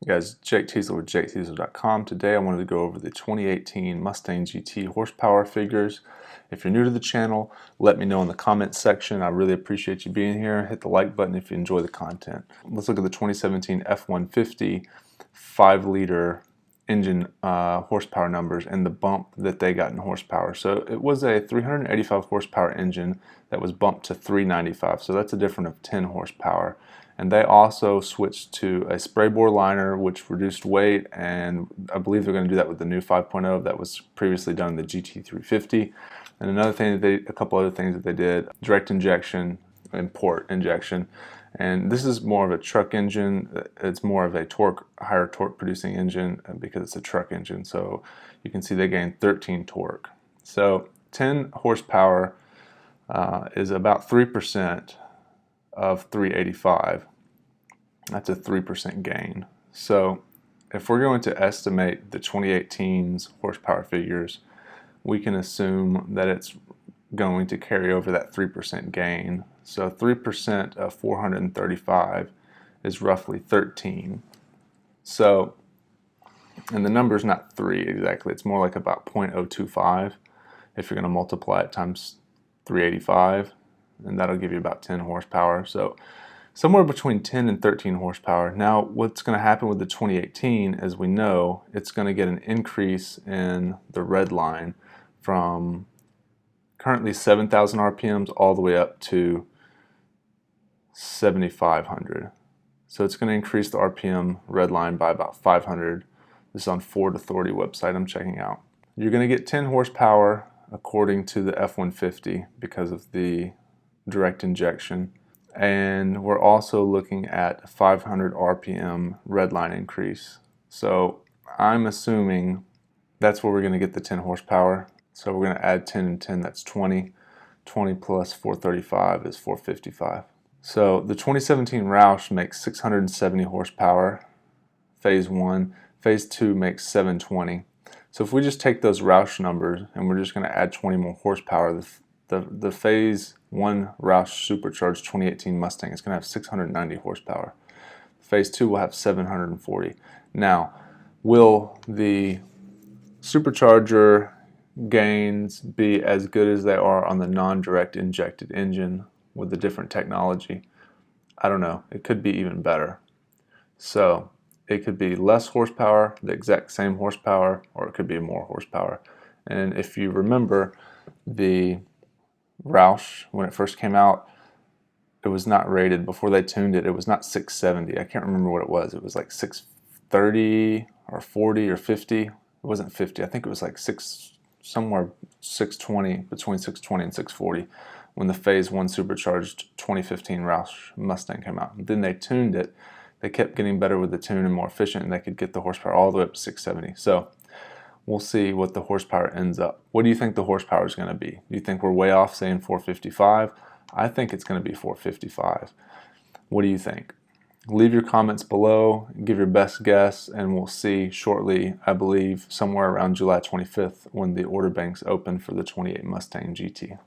Hey guys, Jake Tiesler with jaketiesler.com. Today I wanted to go over the 2018 Mustang GT horsepower figures. If you're new to the channel, let me know in the comments section. I really appreciate you being here. Hit the like button if you enjoy the content. Let's look at the 2017 F-150 5-liter engine horsepower numbers and the bump that they got in horsepower. So it was a 385 horsepower engine that was bumped to 395, so that's a difference of 10 horsepower. And they also switched to a spray bore liner, which reduced weight, and I believe they're going to do that with the new 5.0 that was previously done in the GT350. And another thing that a couple other things that they did: direct injection and port injection. And this is more of a truck engine. It's more of a higher torque producing engine because it's a truck engine. So you can see they gained 13 torque. So 10 horsepower is about 3% of 385. That's a 3% gain. So if we're going to estimate the 2018's horsepower figures, we can assume that it's going to carry over that 3% gain. So 3% of 435 is roughly 13. So, and the number's not 3 exactly, it's more like about 0.025 if you're going to multiply it times 385, and that'll give you about 10 horsepower. So somewhere between 10 and 13 horsepower. Now what's going to happen with the 2018, as we know, it's going to get an increase in the red line from currently 7,000 RPMs all the way up to 7,500. So it's going to increase the RPM red line by about 500. This is on Ford Authority website I'm checking out. You're going to get 10 horsepower according to the F-150 because of the direct injection. And we're also looking at 500 RPM red line increase. So I'm assuming that's where we're going to get the 10 horsepower. So we're going to add 10 and 10, that's 20. 20 plus 435 is 455. So the 2017 Roush makes 670 horsepower, phase 1. Phase 2 makes 720. So if we just take those Roush numbers and we're just going to add 20 more horsepower, the phase 1 Roush supercharged 2018 Mustang is going to have 690 horsepower. Phase 2 will have 740. Now, will the supercharger gains be as good as they are on the non-direct injected engine with the different technology? I don't know. It could be even better. So it could be less horsepower, the exact same horsepower, or it could be more horsepower. And if you remember, the Roush, when it first came out, it was not rated, before they tuned it, it was not 670. I can't remember what it was. It was like 630 or 40 or 50. It wasn't 50. I think it was like somewhere 620, between 620 and 640 when the phase 1 supercharged 2015 Roush Mustang came out. And then they tuned it. They kept getting better with the tune and more efficient, and they could get the horsepower all the way up to 670. So we'll see what the horsepower ends up. What do you think the horsepower is going to be? Do you think we're way off saying 455? I think it's going to be 455. What do you think? Leave your comments below, give your best guess, and we'll see shortly, I believe, somewhere around July 25th when the order banks open for the 28 Mustang GT.